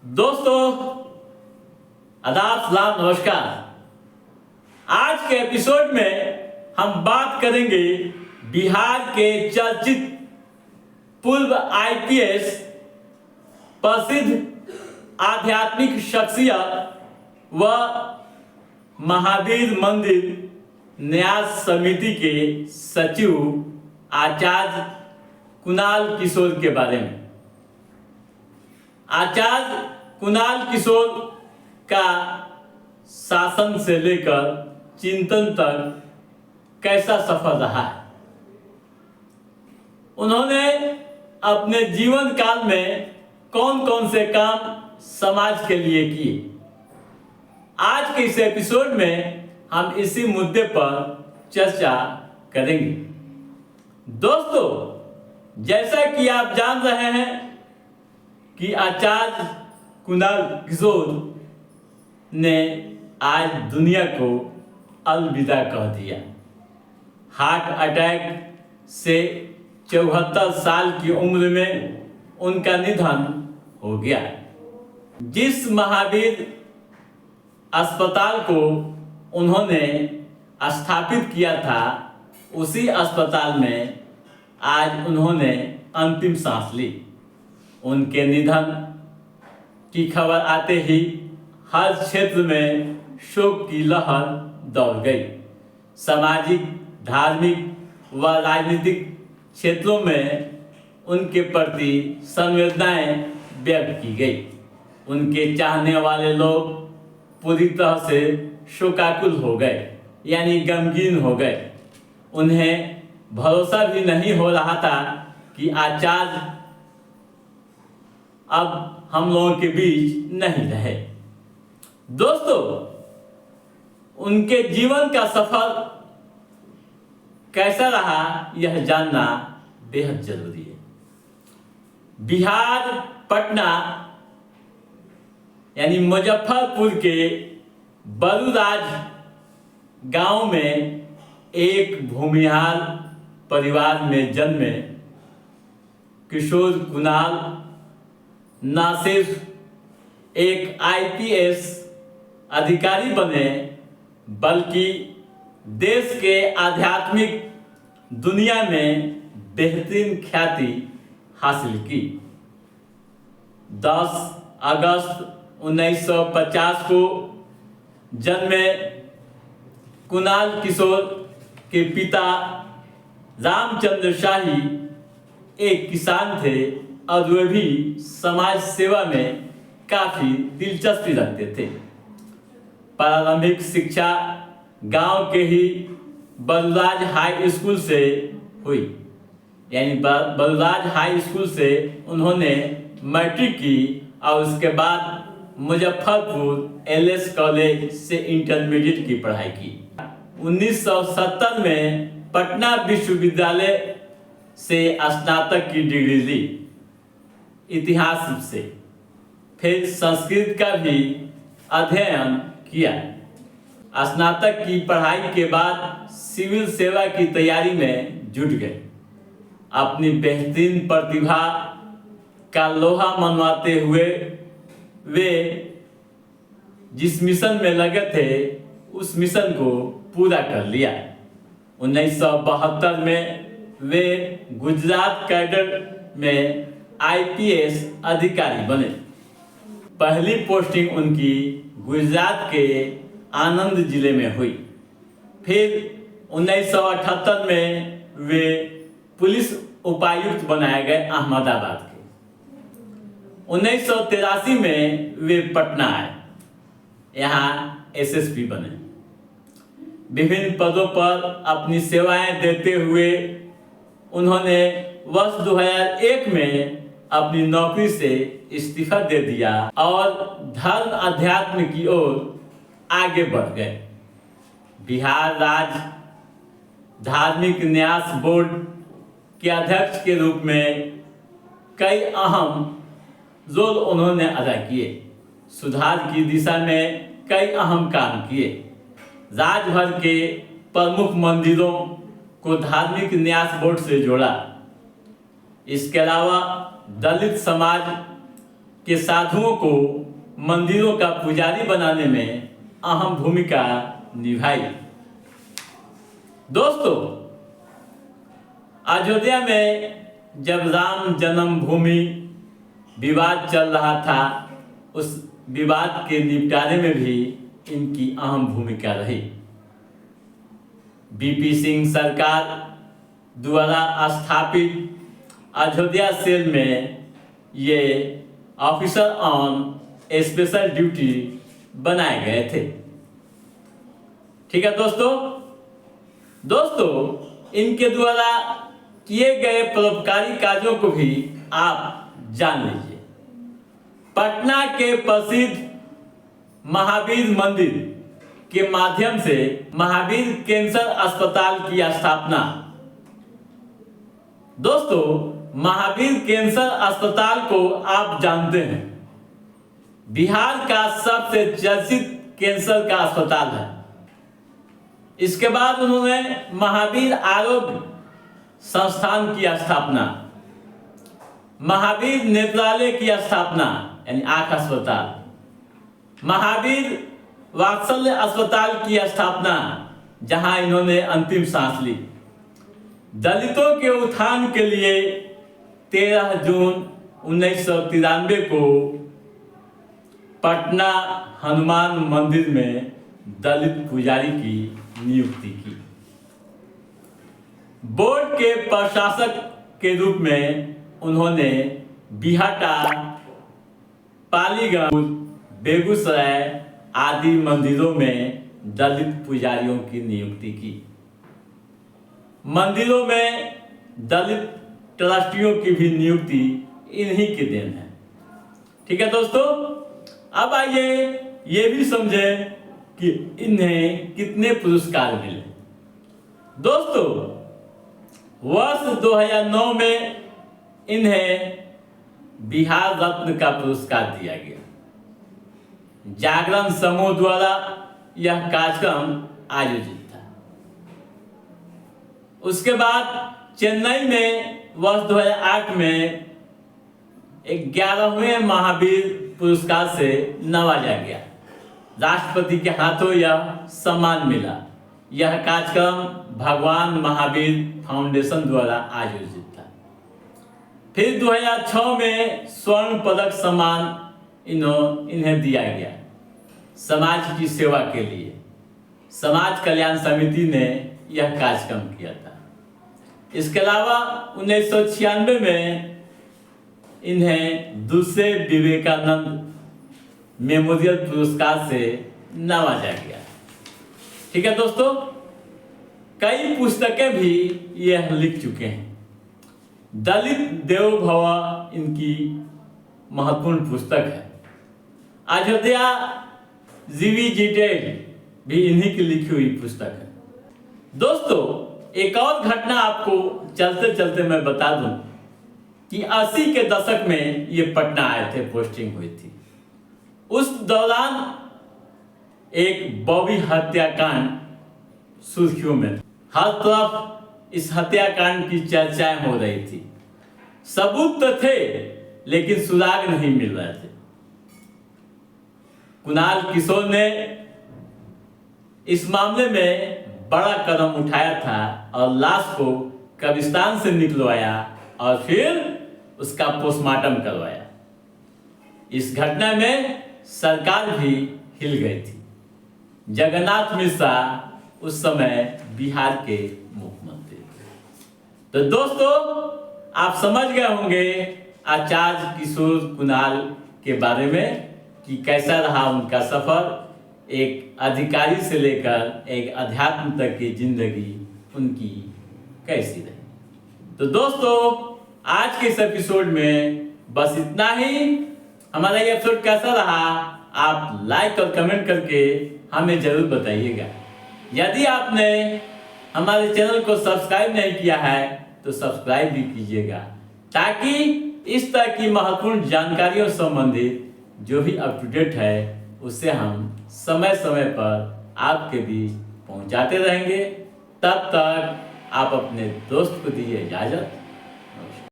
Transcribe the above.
दोस्तों आदाब सलाम नमस्कार। आज के एपिसोड में हम बात करेंगे बिहार के चर्चित पूर्व आईपीएस प्रसिद्ध आध्यात्मिक शख्सियत व महावीर मंदिर न्यास समिति के सचिव आचार्य कुणाल किशोर के बारे में। आचार्य कुणाल किशोर का शासन से लेकर चिंतन तक कैसा सफर रहा है। उन्होंने अपने जीवन काल में कौन कौन से काम समाज के लिए किए। आज के इस एपिसोड में हम इसी मुद्दे पर चर्चा करेंगे। दोस्तों, जैसा कि आप जान रहे हैं कि आचार्य कुणाल किशोर ने आज दुनिया को अलविदा कह दिया। हार्ट अटैक से 74 साल की उम्र में उनका निधन हो गया। जिस महावीर अस्पताल को उन्होंने स्थापित किया था, उसी अस्पताल में आज उन्होंने अंतिम सांस ली। उनके निधन की खबर आते ही हर क्षेत्र में शोक की लहर दौड़ गई। सामाजिक, धार्मिक व राजनीतिक क्षेत्रों में उनके प्रति संवेदनाएं व्यक्त की गई। उनके चाहने वाले लोग पूरी तरह से शोकाकुल हो गए, यानी गमगीन हो गए। उन्हें भरोसा भी नहीं हो रहा था कि आचार्य अब हम लोगों के बीच नहीं रहे। दोस्तों, उनके जीवन का सफर कैसा रहा, यह जानना बेहद जरूरी है। बिहार पटना यानी मुजफ्फरपुर के बलूराज गांव में एक भूमिहार परिवार में जन्मे किशोर कुणाल न सिर्फ एक आईपीएस अधिकारी बने, बल्कि देश के आध्यात्मिक दुनिया में बेहतरीन ख्याति हासिल की। 10 अगस्त 1950 को जन्मे कुणाल किशोर के पिता रामचंद्र शाही एक किसान थे और वे भी समाज सेवा में काफ़ी दिलचस्पी रखते थे। प्रारंभिक शिक्षा गांव के ही बलूराज हाई स्कूल से हुई, यानी बलूराज हाई स्कूल से उन्होंने मैट्रिक की और उसके बाद मुजफ्फरपुर एलएस कॉलेज से इंटरमीडिएट की पढ़ाई की। 1970 में पटना विश्वविद्यालय से स्नातक की डिग्री ली इतिहास से। फिर संस्कृत का भी अध्ययन किया। स्नातक की पढ़ाई के बाद सिविल सेवा की तैयारी में जुट गए। अपनी बेहतरीन प्रतिभा का लोहा मनवाते हुए वे जिस मिशन में लगे थे, उस मिशन को पूरा कर लिया। 1972 में वे गुजरात कैडर में आईपीएस अधिकारी बने। पहली पोस्टिंग उनकी गुजरात के आनंद जिले में हुई। फिर 1978 में वे पुलिस उपायुक्त बनाए गए अहमदाबाद के। 1983 में वे पटना आए, यहाँ एसएसपी बने। विभिन्न पदों पर अपनी सेवाएं देते हुए उन्होंने वर्ष 2001 में अपनी नौकरी से इस्तीफा दे दिया और धर्म अध्यात्म की ओर आगे बढ़ गए। बिहार राज्य धार्मिक न्यास बोर्ड के अध्यक्ष के रूप में कई अहम रोल उन्होंने अदा किए। सुधार की दिशा में कई अहम काम किए। राज्य भर के प्रमुख मंदिरों को धार्मिक न्यास बोर्ड से जोड़ा। इसके अलावा दलित समाज के साधुओं को मंदिरों का पुजारी बनाने में अहम भूमिका निभाई। दोस्तों, अयोध्या में जब राम जन्मभूमि विवाद चल रहा था, उस विवाद के निपटारे में भी इनकी अहम भूमिका रही। बीपी सिंह सरकार द्वारा स्थापित अयोध्या सेल में ये ऑफिसर ऑन स्पेशल ड्यूटी बनाए गए थे। ठीक है दोस्तों, इनके द्वारा किए गए परोपकारी कार्यों को भी आप जान लीजिए। पटना के प्रसिद्ध महावीर मंदिर के माध्यम से महावीर कैंसर अस्पताल की स्थापना। दोस्तों, महावीर कैंसर अस्पताल को आप जानते हैं, बिहार का सबसे चर्चित कैंसर का अस्पताल है। इसके बाद उन्होंने महावीर आरोग्य संस्थान की स्थापना, महावीर नेत्रालय की स्थापना यानी आंख अस्पताल, महावीर वात्सल्य अस्पताल की स्थापना जहां इन्होंने अंतिम सांस ली। दलितों के उत्थान के लिए 13 जून 1993 को पटना हनुमान मंदिर में दलित पुजारी की नियुक्ति की। बोर्ड के प्रशासक के रूप में उन्होंने बिहाटा, पालीगंज, बेगूसराय आदि मंदिरों में दलित पुजारियों की नियुक्ति की। मंदिरों में दलित ट्रस्टियों की भी नियुक्ति इन्हीं की देन है। ठीक है दोस्तों, अब आइए ये भी समझें कि इन्हें कितने पुरस्कार मिले। दोस्तों, वर्ष 2009 में इन्हें बिहार रत्न का पुरस्कार दिया गया। जागरण समूह द्वारा यह कार्यक्रम आयोजित था। उसके बाद चेन्नई में वर्ष 2008 में 11वें महावीर पुरस्कार से नवाजा गया। राष्ट्रपति के हाथों यह सम्मान मिला। यह कार्यक्रम भगवान महावीर फाउंडेशन द्वारा आयोजित था। फिर 2006 में स्वर्ण पदक सम्मान इन्हें दिया गया समाज की सेवा के लिए। समाज कल्याण समिति ने यह कार्यक्रम किया था। इसके अलावा 1996 में इन्हें दूसरे विवेकानंद मेमोरियल पुरस्कार से नवाजा गया। ठीक है दोस्तों, कई पुस्तकें भी यह लिख चुके हैं। दलित देवो भव इनकी महत्वपूर्ण पुस्तक है। अयोध्या रिविजिटेड भी इन्हीं की लिखी हुई पुस्तक है। दोस्तों, एक और घटना आपको चलते चलते मैं बता दूं कि 80 के दशक में ये पटना आए थे, पोस्टिंग हुई थी। उस दौरान एक बॉबी हत्याकांड सुर्खियों में, हर तरफ इस हत्याकांड की चर्चाएं हो रही थी। सबूत तो थे लेकिन सुराग नहीं मिल रहे थे। कुणाल किशोर ने इस मामले में बड़ा कदम उठाया था और लाश को कब्रिस्तान से निकलवाया और फिर उसका पोस्टमार्टम करवाया। इस घटना में सरकार भी हिल गई थी। जगन्नाथ मिश्रा उस समय बिहार के मुख्यमंत्री थे। तो दोस्तों, आप समझ गए होंगे आचार्य किशोर कुणाल के बारे में कि कैसा रहा उनका सफर। एक अधिकारी से लेकर एक अध्यात्म तक की जिंदगी उनकी कैसी रही। तो दोस्तों, आज के इस एपिसोड में बस इतना ही। हमारा ये एपिसोड कैसा रहा आप लाइक और कमेंट करके हमें जरूर बताइएगा। यदि आपने हमारे चैनल को सब्सक्राइब नहीं किया है तो सब्सक्राइब भी कीजिएगा, ताकि इस तरह की महत्वपूर्ण जानकारियों से संबंधित जो भी अप टू डेट है उससे हम समय समय पर आपके बीच पहुंचाते रहेंगे। तब तक आप अपने दोस्त को दीजिए इजाजत।